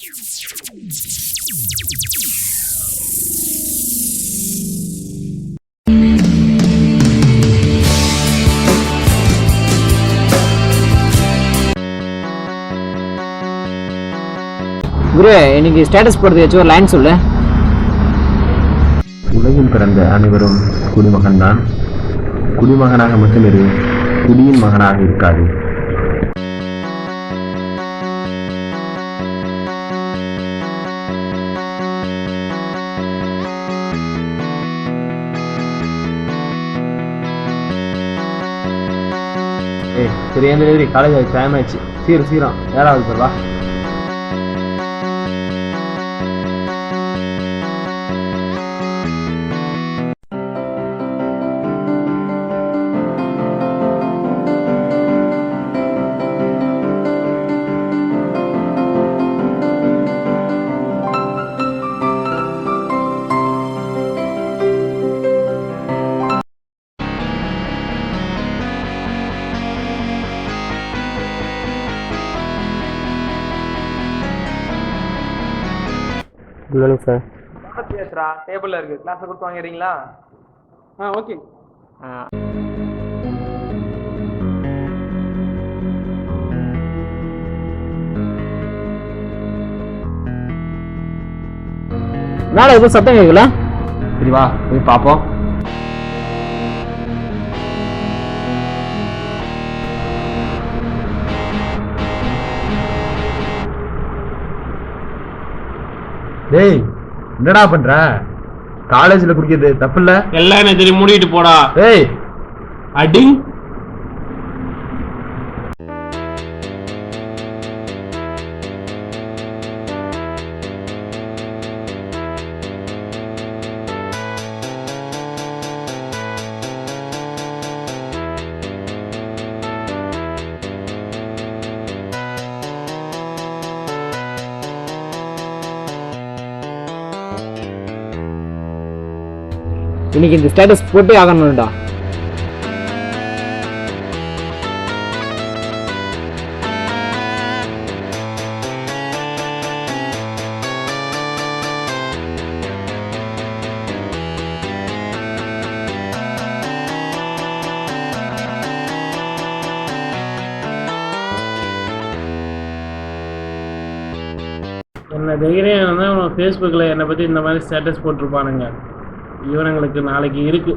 குரு, இன்னைக்கு ஸ்டேட்டஸ் போடுறது ஏதாச்சும் ஒரு லைன் சொல்லு. உலகில் பிறந்த அனைவரும் குடிமகன்தான். குடிமகனாக மட்டும் இரு, குடியின் மகனாக இருக்காது. சரி, காலேஜ் டைம் ஆயிடுச்சு. சீரம் யாராவது சொல்வா. Good morning sir. பேசுறா டேபிள்ல இருக்கு, கிளாஸ் கொடுத்து வாங்கிறீங்களா? ஓகே. நாளை எதுவும் சத்தம் கேட்கல. சரி வா போய் பார்ப்போம். டேய், என்னடா பண்ற? காலேஜ்ல குடிக்கிறது தப்பு இல்ல? எல்லாம் என்ன தெரியும், மூடிட்டு போடா. டேய் அடி. இன்னைக்கு இந்த ஸ்டேட்டஸ் போட்டே ஆகணும்டா. என்ன தைரியம் ஃபேஸ்புக்கில் என்னை பற்றி இந்த மாதிரி ஸ்டேட்டஸ் போட்டிருப்பானுங்க. இவனுங்களுக்கு நாளைக்கு இருக்கு.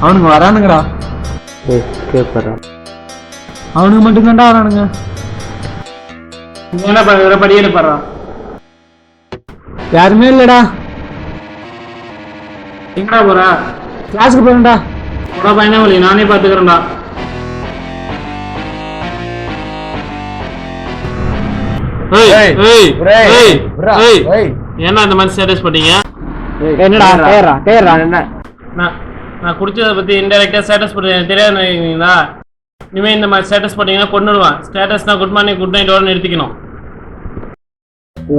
அவனுங்க வரானுங்கடா. அவனுங்க மட்டும்தான்டா வரானுங்க. என்ன பண்ணுற படியில பாடுறான். யாருமே இல்லடா. எங்கடா போறா? கிளாஸுக்கு போறேன்டா. உடா பையனா வழி, நானே பாத்துக்கிறேன்டா. ஏன்னா இந்த மாதிரி ஸ்டேட்டஸ் போட்டீங்க? என்னடா கேக்குறா என்ன? நான் குடிச்சதை பத்தி இன்டெரக்டா ஸ்டேட்டஸ் போட்டு தெரியாதுங்களா? இனிமே இந்த மாதிரி ஸ்டேட்டஸ் போட்டீங்கன்னா கொண்டுடுவான். ஸ்டேட்டஸ்னா குட் மார்னிங் குட் நைட் ஓட நிறுத்திக்கணும்.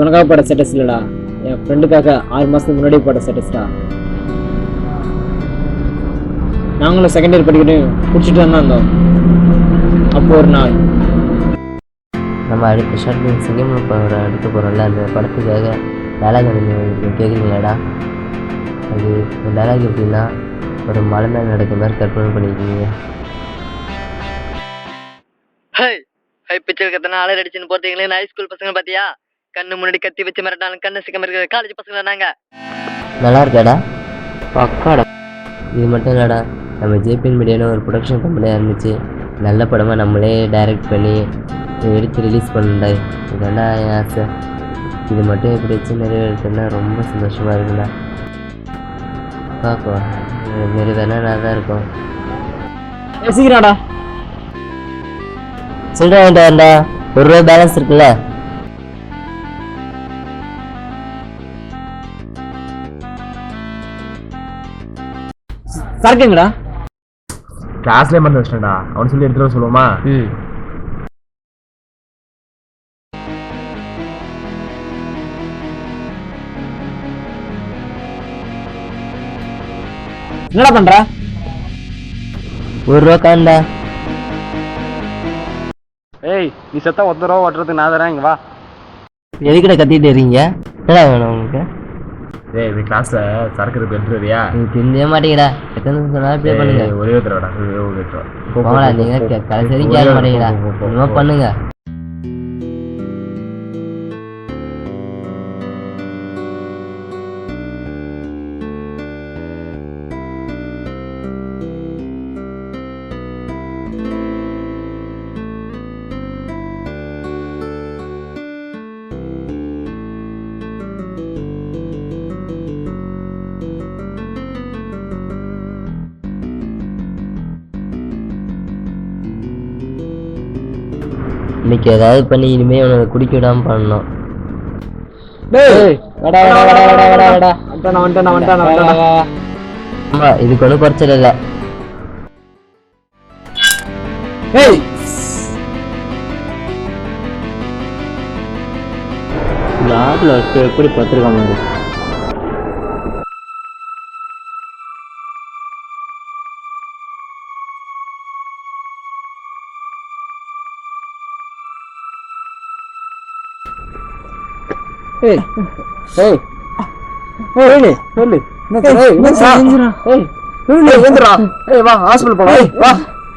உனக்காக போட்ட ஸ்டேட்டஸ் இல்லடா, என் ஃப்ரெண்டுக்காக 6 மாசத்துக்கு முன்னாடி போட்ட ஸ்டேட்டஸ்டா. நாங்களும் செகண்ட் இயர் படிக்கிட்டு குடிச்சிட்டு தான் இருந்தோம். அப்போ ஒரு நாள் நம்ம அடுத்த ஷார்ட் ஃபிலிம் சிங்கம் படம் எடுக்க போகிறோம்ல, அந்த படத்துக்காக டைலாக் கேட்குறீங்களாடா? அது டைலாக் எப்படின்னா, ஒரு மலை மேலே நடக்கிற மாதிரி கற்பனை பண்ணியிருக்கீங்க. ஹை பிச்சர் கத்தனை ஆளர் அடிச்சுன்னு போகிறீங்களே, ஹை ஸ்கூல் பசங்க பார்த்தியா? கண்ணு முன்னாடி கத்தி வச்சு மிரட்டாலும் கண்ணு சிக்கம் இருக்கிற காலேஜ் பசங்க நாங்க. நல்லா இருக்காடா? பக்காடா. இது மட்டும் இல்லைடா, நம்ம ஜேபிஎன் மீடியான்னு ஒரு ப்ரொடக்ஷன் கம்பெனியாக இருந்துச்சு. நல்ல படமாக நம்மளே டைரக்ட் பண்ணி எடுத்து ரிலீஸ் பண்ணண்டா. இதுதான்டா என் ஆசை. இது மட்டும் எப்படி வச்சு நிறைவேற்றுனா ரொம்ப சந்தோஷமாக இருக்குண்ணா. பார்ப்போம், நிறைவேறினா நல்லா தான் இருக்கும். சீக்கிரம்டா சொல்கிறேன். வேண்டாம்டா, ₹1 பேலன்ஸ் இருக்குல்ல? சரக்குங்கடா. கிளாஸ்லேயே மறந்து வச்சிட்டேன்டா. அவன் சொல்லி எடுத்துகிட்டு வர சொல்லுவோமா? என்னடா பண்ற? ₹1 காண்டா. ஏய் நீ செத்தா ₹1 ஓட்டுறதுக்கு நான் தரேன், இங்க வா. எதுக்கிட்ட கத்திட்டு இருக்கீங்க? என்னடா வேணும் உங்களுக்கு? ஏய் இந்த கிளாஸ்ல சரக்கு பெற்றுறியா? நீங்க தின்னவே மாட்டீங்கடா. எத்தனை சொன்னாலும் ப்ளே பண்ணுங்க. ஒரே தடவைடா, ஒரே தடவை. போங்களா, நீங்க கடைசி வரைக்கும் கேட்க மாட்டீங்கடா. இன்னுமா பண்ணுங்க. இன்னைக்கு ஏதாவது பண்ணி இனிமே உனக்கு குடிக்க விடாம பண்ணணும். டேய் வாடா வாடா வாடா வாடா வாடா வாடா. வந்துட்டானா. ஆமா, இதுக்கு ஒன்றும் குறைச்சல் இல்லை. ஏய் நாட்டில் வச்சு எப்படி பத்திருக்காங்க? ஏய் ஏய் ஏய் சொல்லு. ஏந்திரா. ஏய் வா ஹாஸ்பிடல் போலாம். ஏய் வா.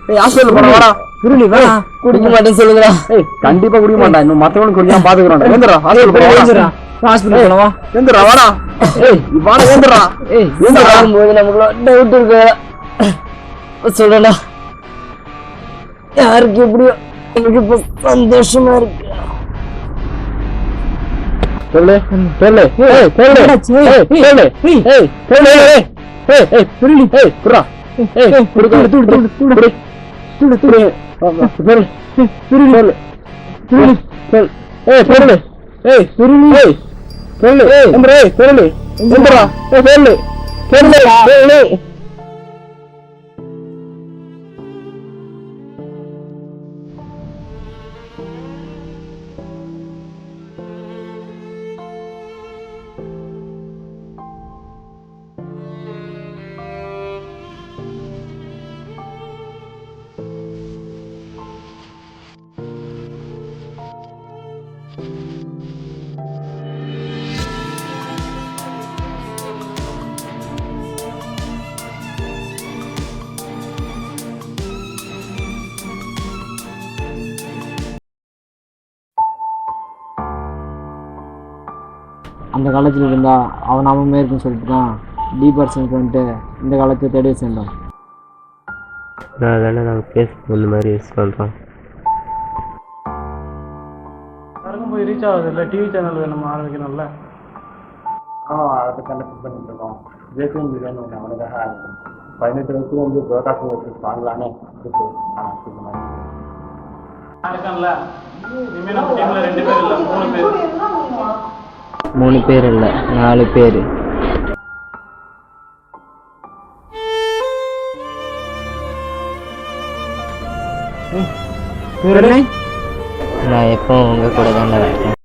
ஏய் ஹாஸ்பிடல் போலாம் வாடா. குருளி வா. குடிக்க மாட்டேன்னு சொல்லுங்கடா. ஏய் கண்டிப்பா குடிக்க மாட்டான். இன்னும் மத்தவனுக்கு குடிக்காம பாத்துக்கறோம். ஏந்திரா ஹாஸ்பிடல் போலாம். ஹாஸ்பிடல் போலாம் வா. ஏந்திரா வாடா. ஏய் வாடா ஏந்திரா. ஏய் போது நமக்குள்ள டவுட் இருக்கு. சொல்லடா. யாருக்கு எப்படியோ எனக்கு இப்ப சந்தோஷமா இருக்கு. சொல்லு சொல்லு. ஏய் சொல்லு. ஏய் சொல்லு. ஏய் சொல்லு. ஏய் ஏய் புரியல. ஏய் புறா. ஏய் புடி புடி புடி புடி புடி புடி புடி. சொல்லு. சொல்லு. சொல்லு. சொல்லு. ஏய் சொல்லு. ஏய் புரியல. ஏய் சொல்லு. எந்திரா. ஏய் சொல்லு. எந்திரா. ஏய் சொல்லு. சொல்லு. சொல்லு. அந்த காலேஜில் இருந்தா அவன் நாமமே இருக்குன்னு சொல்லிட்டு தான் D% வந்துட்டு இந்த காலத்துக்கு தேடி சேர்ந்தோம். நான் தானே நாங்கள் பேச இந்த மாதிரி யூஸ் பண்ணுறோம். யாருக்கும் போய் ரீச் ஆகுது இல்லை, டிவி சேனல் நம்ம ஆரம்பிக்கணும்ல. அதை கண்டக்ட் பண்ணிட்டு இருக்கோம். ஜேபிஎம் பிரியாணி ஒன்று அவனுக்காக 18 வயசுல வந்து புரோகாசம் வச்சு வாங்கலான்னு இருக்கு. இருக்கான்ல, இனிமே நம்ம டீம்ல 2 பேர் இல்லை 3 பேர். 3 பேர் இல்லை 4 பேர். நான் எப்போ உங்க கூட தாண்டா இருக்கேன்.